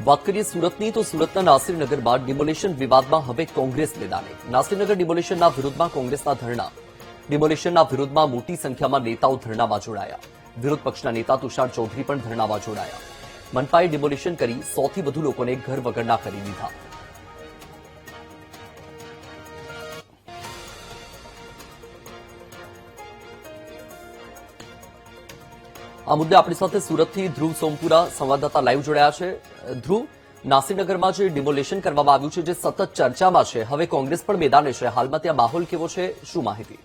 વાત કરીએ સુરતની તો સુરતના નાસિરનગરમાં ડિમોલેશન વિવાદમાં હવે કોંગ્રેસ મેદાને. નાસિરનગર ડિમોલેશનના વિરોધમાં કોંગ્રેસના ધરણા. ડિમોલેશનના વિરોધમાં મોટી સંખ્યામાં નેતાઓ ધરણામાં જોડાયા. વિરોધ પક્ષના નેતા તુષાર ચૌધરી પણ ધરણામાં જોડાયા. મનપાએ ડિમોલેશન કરી 100 થી વધુ લોકોને ઘર વગરના કરી દીધા. આ મુદ્દે આપણી સાથે સુરતથી ધ્રુવ સોમપુરા સંવાદદાતા લાઈવ જોડાયા છે. ધ્રુવ, નાસિરનગરમાં જે ડિમોલેશન કરવામાં આવ્યું છે, જે સતત ચર્ચામાં છે, હવે કોંગ્રેસ પણ મેદાને છે. હાલમાં ત્યાં માહોલ કેવો છે, શું માહિતી?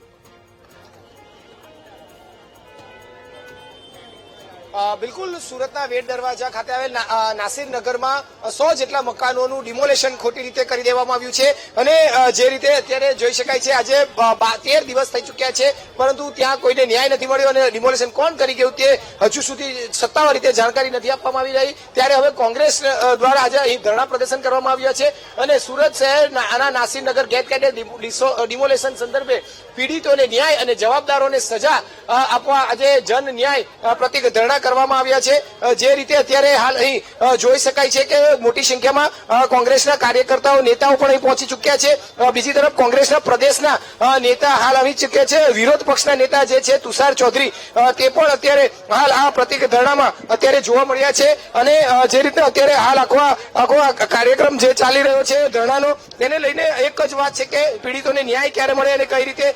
બિલકુલ, સુરતના વેડ દરવાજા ખાતે આવેલ નાસિરનગરમાં 100 જેટલા મકાનોનું ડિમોલેશન ખોટી રીતે કરી દેવામાં આવ્યું છે. અને જે રીતે અત્યારે જોઈ શકાય છે, આજે 13 દિવસ થઈ ચૂક્યા છે, પરંતુ ત્યાં કોઈને ન્યાય નથી મળ્યો અને ડિમોલેશન કોણ કરી ગયું તે હજુ સુધી સત્તાવાર રીતે જાણકારી નથી આપવામાં આવી રહી. ત્યારે હવે કોંગ્રેસ દ્વારા આજે અહીં ધરણા પ્રદર્શન કરવામાં આવ્યા છે અને સુરત શહેરના નાસિરનગર ગેરકાયદે ડિમોલેશન સંદર્ભે પીડિતોને ન્યાય અને જવાબદારોને સજા આપવા આજે જન ન્યાય પ્રતિક ધરણા કરવામાં આવ્યા છે. જે રીતે અત્યારે હાલ અહીં જોઈ શકાય છે કે મોટી સંખ્યામાં કોંગ્રેસના કાર્યકર્તાઓ નેતાઓ પણ અહીં પહોંચી ચૂક્યા છે. બીજી તરફ કોંગ્રેસના પ્રદેશના નેતા હાલ આવી ચૂક્યા છે. વિરોધ પક્ષના નેતા જે છે તુષાર ચૌધરી, તે પણ અત્યારે હાલ આ પ્રતિક ધરણામાં અત્યારે જોવા મળ્યા છે. અને જે રીતે અત્યારે હાલ આખો કાર્યક્રમ જે ચાલી રહ્યો છે ધરણાનો, તેને લઈને એક જ વાત છે કે પીડિતોને ન્યાય ક્યારે મળે અને કઈ રીતે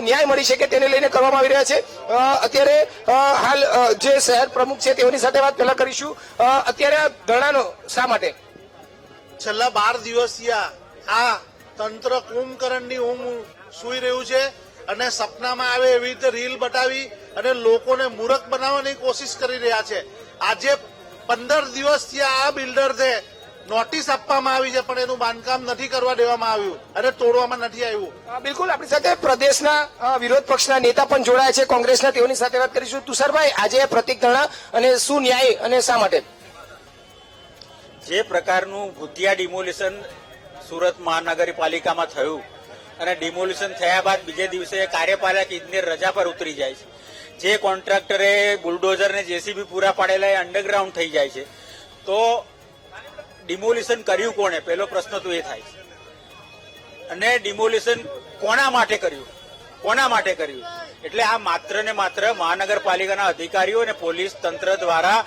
ન્યાય મળી શકે તેને લઈને કરવામાં આવી રહ્યા છે. અત્યારે હાલ જે શહેર પ્રમુખ છે તેઓની સાથે વાત પહેલા કરીશું. અત્યારે આ ધરણાનો શા માટે? છેલ્લા 12 દિવસથી આ તંત્ર કુંભકર્ણની ઊંઘ સૂઈ રહ્યું છે અને સપનામાં આવે એવી રીતે રીલ બતાવી અને લોકોને મૂર્ખ બનાવવાની કોશિશ કરી રહ્યા છે. આજે 15 દિવસથી આ બિલ્ડરને નોટિસ આપવામાં આવી છે, પણ એનું બાંધકામ નથી કરવા દેવામાં આવ્યું અને તોડવામાં નથી આવ્યું. બિલકુલ, આપણી સાથે પ્રદેશના વિરોધ પક્ષના નેતા પણ જોડાયા છે કોંગ્રેસના, તેઓની સાથે વાત કરીશું. તુષારભાઈ, આજે પ્રતિક ધરણા અને શું ન્યાય અને શા માટે? જે પ્રકારનું ભૂતિયા ડિમોલિશન સુરત મહાનગરપાલિકામાં થયું અને ડિમોલિશન થયા બાદ બીજે દિવસે કાર્યપાલક ઇજનેર રજા પર ઉતરી જાય છે. જે કોન્ટ્રાક્ટરે બુલડોઝર ને જેસીબી પૂરા પાડેલા એ અંડરગ્રાઉન્ડ થઈ જાય છે. તો ડિમોલિશન કર્યું કોણે? પહેલો પ્રશ્ન તો એ થાય છે. અને ડિમોલિશન કોના માટે કર્યું? એટલે આ માત્ર ને માત્ર મહાનગરપાલિકાના અધિકારીઓ અને પોલીસ તંત્ર દ્વારા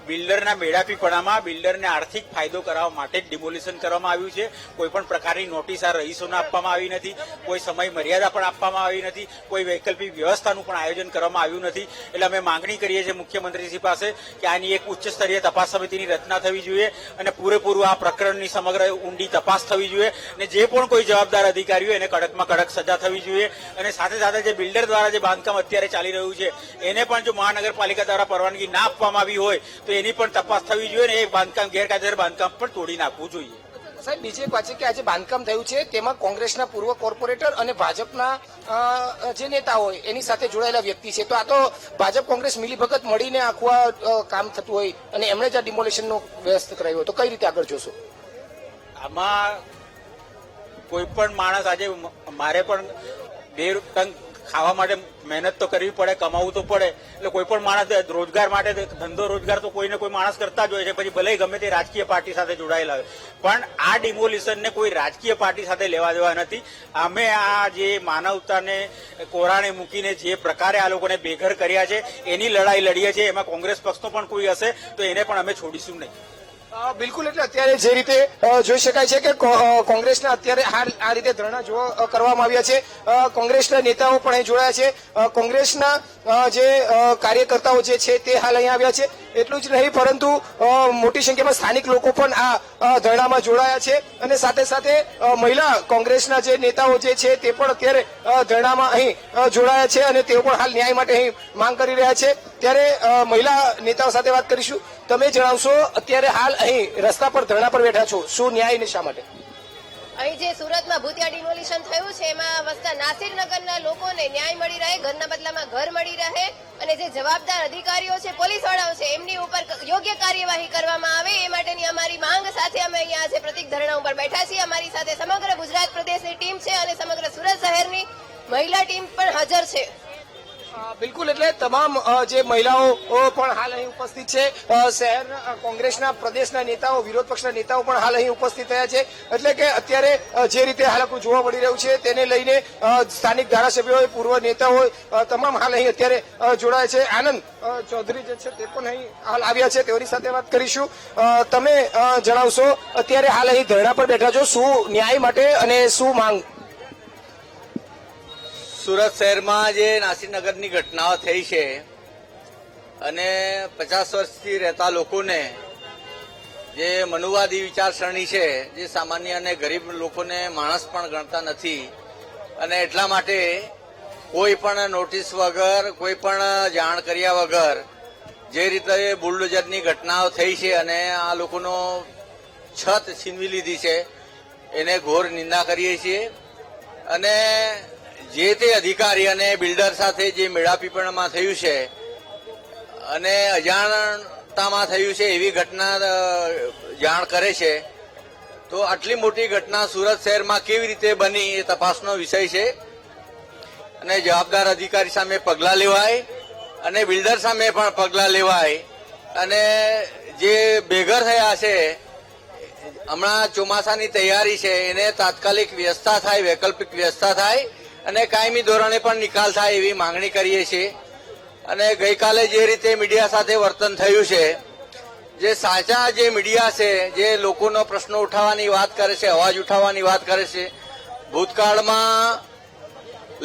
બિલ્ડરના મેળાપીપણામાં બિલ્ડરને આર્થિક ફાયદો કરાવવા માટે જ ડિમોલિશન કરવામાં આવ્યું છે. કોઈ પણ પ્રકારની નોટિસ આ રહીશોને આપવામાં આવી નથી, કોઈ સમય મર્યાદા પણ આપવામાં આવી નથી, કોઈ વૈકલ્પિક વ્યવસ્થાનું પણ આયોજન કરવામાં આવ્યું નથી. એટલે અમે માંગણી કરીએ છીએ મુખ્યમંત્રીશ્રી પાસે કે આની એક ઉચ્ચ સ્તરીય તપાસ સમિતિની રચના થવી જોઈએ અને પૂરેપૂરું આ પ્રકરણની સમગ્ર ઊંડી તપાસ થવી જોઈએ અને જે પણ કોઈ જવાબદાર અધિકારી હોય એને કડકમાં કડક સજા થવી જોઈએ. અને સાથે સાથે જે બિલ્ડર દ્વારા જે બાંધકામ અત્યારે ચાલી રહ્યું છે એને પણ જો મહાનગરપાલિકા દ્વારા પરવાનગી ના આપવામાં આવી હોય તો એની પણ તપાસ થવી જોઈએ અને એ બાંધકામ ગેરકાયદેસર બાંધકામ પણ તોડી નાખવું જોઈએ. સાહેબ, બીજી એક વાત છે કે આજે બાંધકામ થયું છે તેમાં કોંગ્રેસના પૂર્વ કોર્પોરેટર અને ભાજપના જે નેતા હોય એની સાથે જોડાયેલા વ્યક્તિ છે. તો આ તો ભાજપ કોંગ્રેસ મિલીભગત મળીને આખું આ કામ થતું હોય અને એમણે જ આ ડિમોલેશનનો વ્યવસ્થિત કરાયો હોય, તો કઈ રીતે આગળ જોશો? આમાં કોઈ પણ માણસ, આજે મારે પણ 2 ટંક ખાવા માટે મહેનત તો કરવી પડે, કમાવું તો પડે. એટલે કોઈ પણ માણસ રોજગાર માટે ધંધો રોજગાર તો કોઈને કોઈ માણસ કરતા જ હોય છે, પછી ભલે ગમે તે રાજકીય પાર્ટી સાથે જોડાયેલા હોય. પણ આ ડિમોલિશનને કોઈ રાજકીય પાર્ટી સાથે લેવા દેવા નથી. અમે આ જે માનવતાને કોરાણે મૂકીને જે પ્રકારે આ લોકોને બેઘર કર્યા છે એની લડાઈ લડીએ છીએ. એમાં કોંગ્રેસ પક્ષનો પણ કોઈ હશે તો એને પણ અમે છોડીશું નહીં. બિલકુલ, એટલે અત્યારે જે રીતે જોઈ શકાય છે કે કોંગ્રેસના અત્યારે આ રીતે ધરણા કરવામાં આવ્યા છે. કોંગ્રેસના નેતાઓ પણ અહીં જોડાયા છે. કોંગ્રેસના જે કાર્યકર્તાઓ જે છે તે હાલ અહીંયા આવ્યા છે. એટલું જ નહીં, પરંતુ મોટી સંખ્યામાં સ્થાનિક લોકો પણ આ ધરણામાં જોડાયા છે. અને સાથે સાથે મહિલા કોંગ્રેસના જે નેતાઓ જે છે તે પણ અત્યારે ધરણામાં અહીં જોડાયા છે અને તેઓ પણ હાલ ન્યાય માટે અહીં માંગ કરી રહ્યા છે. ત્યારે મહિલા નેતાઓ સાથે વાત કરીશું. તમે જણાવશો, અત્યારે હાલ અહીં રસ્તા પર ધરણા પર બેઠા છો, શું ન્યાય ને શા માટે? અહીં જે સુરતમાં ભૂતિયા ડિમોલિશન થયું છે એમાં વસતા નાસિરનગરના લોકોને ન્યાય મળી રહે, ઘરના બદલામાં ઘર મળી રહે અને જે જવાબદાર અધિકારીઓ છે, પોલીસ વાળાઓ છે, એમની ઉપર યોગ્ય કાર્યવાહી કરવામાં આવે એ માટેની અમારી માંગ સાથે અમે અહીંયા આજે પ્રતિક ધરણા ઉપર બેઠા છીએ. અમારી સાથે સમગ્ર ગુજરાત પ્રદેશની ટીમ છે અને સમગ્ર સુરત શહેરની મહિલા ટીમ પણ હાજર છે. બિલકુલ, એટલે તમામ જે મહિલાઓ પણ હાલ અહીં ઉપસ્થિત છે. શહેરના કોંગ્રેસના પ્રદેશના નેતાઓ, વિરોધ પક્ષના નેતાઓ પણ હાલ અહીં ઉપસ્થિત થયા છે. એટલે કે અત્યારે જે રીતે હાલાકું જોવા મળી રહ્યું છે તેને લઈને સ્થાનિક ધારાસભ્યો હોય, પૂર્વ નેતાઓ હોય, તમામ હાલ અહીં અત્યારે જોડાય છે. આનંદ ચૌધરી જે છે તે પણ અહીં હાલ આવ્યા છે, તેઓની સાથે વાત કરીશું. તમે જણાવશો, અત્યારે હાલ અહીં ધરણા પર બેઠા છો, શું ન્યાય માટે અને શું માંગ? સુરત શહેરમાં જે નાસિરનગરની ઘટનાઓ થઈ છે અને 50 વર્ષથી રહેતા લોકોને જે મનુવાદી વિચારસરણી છે, જે સામાન્ય અને ગરીબ લોકોને માણસ પણ ગણતા નથી, અને એટલા માટે કોઈ પણ નોટિસ વગર, કોઈ પણ જાણ કર્યા વગર જે રીતે બુલડોઝરની ઘટનાઓ થઈ છે અને આ લોકોનો છત છીનવી લીધી છે, એને ઘોર નિંદા કરીએ છીએ. અને જે તે અધિકારી અને બિલ્ડર સાથે જે મેળાપીપણમાં થયું છે અને અજાણતામાં થયું છે એવી ઘટના જાણ કરે છે, તો આટલી મોટી ઘટના સુરત શહેરમાં કેવી રીતે બની એ તપાસનો વિષય છે. અને જવાબદાર અધિકારી સામે પગલાં લેવાય અને બિલ્ડર સામે પણ પગલાં લેવાય. અને જે બેઘર થયા છે, હમણાં ચોમાસાની તૈયારી છે, એને તાત્કાલિક વ્યવસ્થા થાય, વૈકલ્પિક વ્યવસ્થા થાય અને કાયમી ધોરણે પણ નિકાલ થાય એવી માંગણી કરીએ છીએ. અને ગઈકાલે જે રીતે મીડિયા સાથે વર્તન થયું છે, જે સાચા જે મીડિયા છે, જે લોકોનો પ્રશ્નો ઉઠાવવાની વાત કરે છે, અવાજ ઉઠાવવાની વાત કરે છે, ભૂતકાળમાં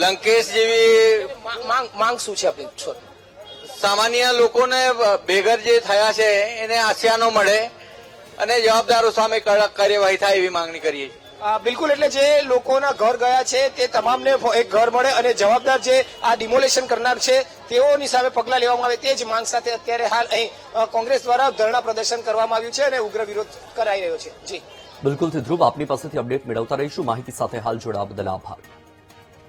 લંકેશ જેવી માંગ શું છે આપણી? સામાન્ય લોકોને બેઘર જે થયા છે એને આશિયાનો મળે અને જવાબદારો સામે કડક કાર્યવાહી થાય એવી માંગણી કરીએ છીએ. બિલકુલ, એટલે જે લોકોના ઘર ગયા છે તે તમામને એક ઘર મળે અને જવાબદાર જે આ ડિમોલેશન કરનાર છે તેઓની સામે પગલાં લેવામાં આવે, તે જ માંગ સાથે અત્યારે હાલ અહીં કોંગ્રેસ દ્વારા ધરણા પ્રદર્શન કરવામાં આવ્યું છે અને ઉગ્ર વિરોધ કરાઈ રહ્યો છે. જી બિલકુલ ધ્રુવ, આપની પાસેથી અપડેટ મેળવતા રહીશું. માહિતી સાથે હાલ જોડાવા બદલ આભાર.